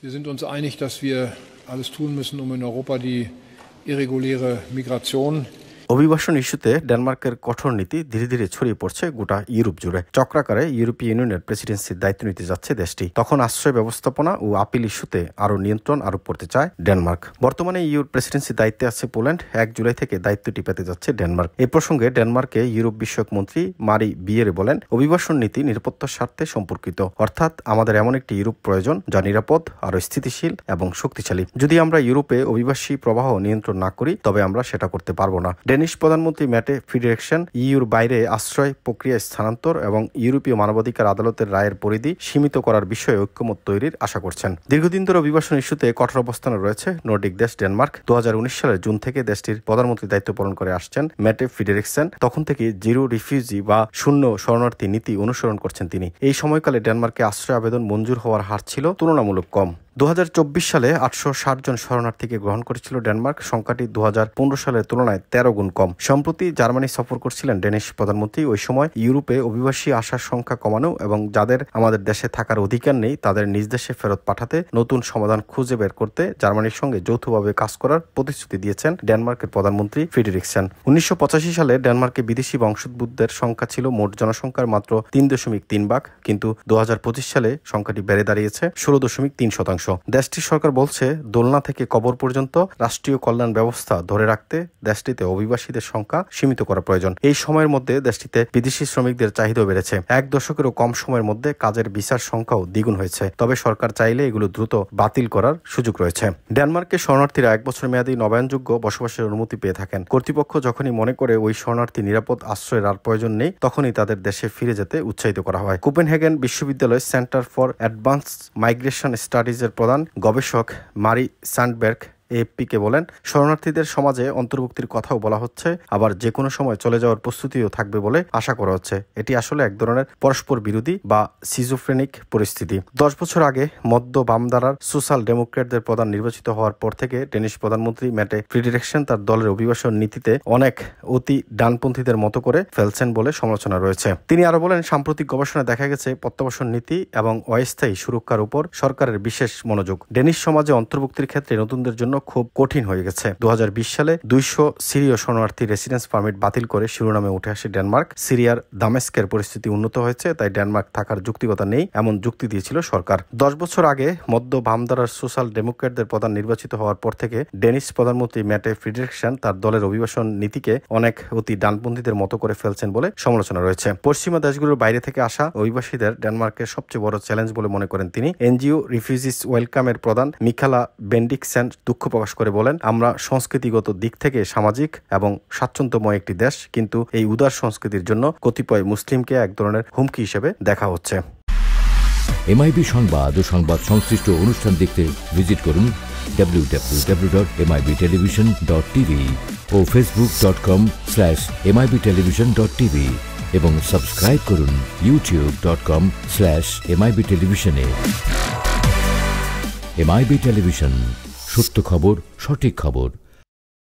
Wir sind uns einig, dass wir alles tun müssen, um in Europa die irreguläre Migration অভিবাসন ইস্যুতে ডেনমার্কের কঠোর নীতি ধীরে ধীরে ছড়িয়ে পড়ছে গোটা ইউরোপ জুড়ে। চক্রাকারে ইউরোপীয় ইউনিয়নের প্রেসিডেন্সির দায়িত্ব নিতে যাচ্ছে দেশটি। তখন আশ্রয় ব্যবস্থাপনা ও আপিল ইস্যুতে আরও নিয়ন্ত্রণ আরোপ করতে চায় ডেনমার্ক। বর্তমানে ইউর প্রেসিডেন্সির দায়িত্বে আছে পোল্যান্ড। 1 জুলাই থেকে দায়িত্বটি পেতে যাচ্ছে ডেনমার্ক। এই প্রসঙ্গে ডেনমার্কে ইউরোপ বিষয়ক মন্ত্রী মারি বিয়েরে বলেন, অভিবাসন নীতি নিরাপত্তার স্বার্থে সম্পর্কিত, অর্থাৎ আমাদের এমন একটি ইউরোপ প্রয়োজন যা নিরাপদ, আরও স্থিতিশীল এবং শক্তিশালী। যদি আমরা ইউরোপে অভিবাসী প্রবাহ নিয়ন্ত্রণ না করি তবে আমরা সেটা করতে পারবো না। ডেনিশ প্রধানমন্ত্রী ম্যাটে ফ্রিডরিকসেন ইউর বাইরে আশ্রয় প্রক্রিয়া স্থানান্তর এবং ইউরোপীয় মানবাধিকার আদালতের রায়ের পরিধি সীমিত করার বিষয়ে ঐক্যমত তৈরির আশা করছেন। দীর্ঘদিন ধরে অভিবাসন ইস্যুতে কঠোর অবস্থানে রয়েছে নর্ডিক দেশ ডেনমার্ক। 2019 সালের জুন থেকে দেশটির প্রধানমন্ত্রী দায়িত্ব পালন করে আসছেন ম্যাটে ফ্রিডরিকসেন। তখন থেকে জিরো রিফিউজি বা শূন্য শরণার্থী নীতি অনুসরণ করছেন তিনি। এই সময়কালে ডেনমার্কে আশ্রয় আবেদন মঞ্জুর হওয়ার হার ছিল তুলনামূলক কম। 2024 সালে 860 জন শরণার্থীকে গ্রহণ করেছিল ডেনমার্ক। সংখ্যাটি 2015 সালের তুলনায় 13 গুণ কম। সম্প্রতি জার্মানি সফর করছিলেন ডেনিশ প্রধানমন্ত্রী। ওই সময় ইউরোপে অভিবাসী আসার সংখ্যা কমানো এবং যাদের আমাদের দেশে থাকার অধিকার নেই তাদের নিজ দেশে ফেরত পাঠাতে নতুন সমাধান খুঁজে বের করতে জার্মানির সঙ্গে যৌথভাবে কাজ করার প্রতিশ্রুতি দিয়েছেন ডেনমার্কের প্রধানমন্ত্রী ফ্রিডরিকসেন। 1985 সালে ডেনমার্কে বিদেশি বংশোদ্ভূতদের সংখ্যা ছিল মোট জনসংখ্যার মাত্র 3.3 ভাগ, কিন্তু 2025 সালে সংখ্যাটি বেড়ে দাঁড়িয়েছে 16.3%। দেশটির সরকার বলছে, দোলনা থেকে কবর পর্যন্ত রাষ্ট্রীয় কল্যাণ ব্যবস্থা ধরে রাখতে দেশটিতে অভিবাসীদের সংখ্যা সীমিত করা প্রয়োজন। এই সময়ের মধ্যে দেশটিতে বিদেশি শ্রমিকদের চাহিদা বেড়েছে। 1 দশকেরও কম সময়ের মধ্যে কাজের ভিসার সংখ্যাও দ্বিগুণ হয়েছে। তবে সরকার চাইলে এগুলো দ্রুত বাতিল করার সুযোগ রয়েছে। ডেনমার্কে শরণার্থীরা 1 বছর মেয়াদী নবায়নযোগ্য বসবাসের অনুমতি পেয়ে থাকেন। কর্তৃপক্ষ যখনই মনে করে ওই শরণার্থী নিরাপদ আশ্রয়ের আর প্রয়োজন নেই তখনই তাদের দেশে ফিরে যেতে উৎসাহিত করা হয়। কোপেনহেগেন বিশ্ববিদ্যালয় সেন্টার ফর অ্যাডভান্সড মাইগ্রেশন স্টাডিজের প্রধান গবেষক মারি স্যান্ডবার্গ এএফপিকে বলেন, শরণার্থীদের সমাজে অন্তর্ভুক্তির কথাও বলা হচ্ছে, আবার যে কোনো সময় চলে যাওয়ার প্রস্তুতিও থাকবে বলে আশা করা হচ্ছে। এটি আসলে এক ধরনের পরস্পর বিরোধী বা সিজোফ্রেনিক পরিস্থিতি। 10 বছর আগে মধ্য বামধারার সোশ্যাল ডেমোক্রেটদের প্রধান নির্বাচিত হওয়ার পর থেকে ডেনিশ প্রধানমন্ত্রী ম্যাটে ফ্রিডরিকসেন তার দলের অভিবাসন নীতিতে অনেক অতি ডানপন্থীদের মতো করে ফেলছেন বলে সমালোচনা রয়েছে। তিনি আরো বলেন, সাম্প্রতিক গবেষণায় দেখা গেছে প্রত্যাবাসন নীতি এবং অস্থায়ী সুরক্ষার উপর সরকারের বিশেষ মনোযোগ ডেনিশ সমাজে অন্তর্ভুক্তির ক্ষেত্রে নতুনদের জন্য খুব কঠিন হয়ে গেছে। 2020 সালে 200 সিরীয় শরণার্থী রেসিডেন্স পারমিট বাতিল করে শিরোনামে উঠে আসে ডেনমার্ক। সিরিয়ার দামেস্কের পরিস্থিতি উন্নত হয়েছে, তাই ডেনমার্ক থাকার যৌক্তিকতা নেই এমন যুক্তি দিয়েছিল সরকার। 10 বছর আগে মধ্য বামধারার সোশ্যাল ডেমোক্রেটদের প্রধান নির্বাচিত হওয়ার পর থেকে ডেনিশ প্রধানমন্ত্রী ম্যাটে ফ্রিডরিকসেন তার দলের অভিবাসন নীতিকে অনেক অতি ডানপন্থীদের মতো করে ফেলছেন বলে সমালোচনা রয়েছে। পশ্চিমা দেশগুলোর বাইরে থেকে আসা অভিবাসীদের ডেনমার্কের সবচেয়ে বড় চ্যালেঞ্জ বলে মনে করেন তিনি। এনজিও রিফিউজিস ওয়েলকামের প্রধান মিখালা বেন্ডিকসেন দুঃখ প্রকাশ করে বলেন, আমরা সংস্কৃতিগত দিক থেকে সামাজিক এবং স্বাচ্ছন্দ্যময় একটি দেশ, কিন্তু এই উদার সংস্কৃতির জন্য কতিপয় মুসলিমকে এক ধরনের হুমকি হিসেবে দেখা হচ্ছে। এমআইবি সংবাদ ও সংবাদ সংশ্লিষ্ট অনুষ্ঠান দেখতে ভিজিট করুন www.mibtelevision.tv ও facebook.com/mibtelevision.tv এবং সাবস্ক্রাইব করুন youtube.com/mibtelevision এ। এমআইবি টেলিভিশন, সত্য খবর, সঠিক খবর।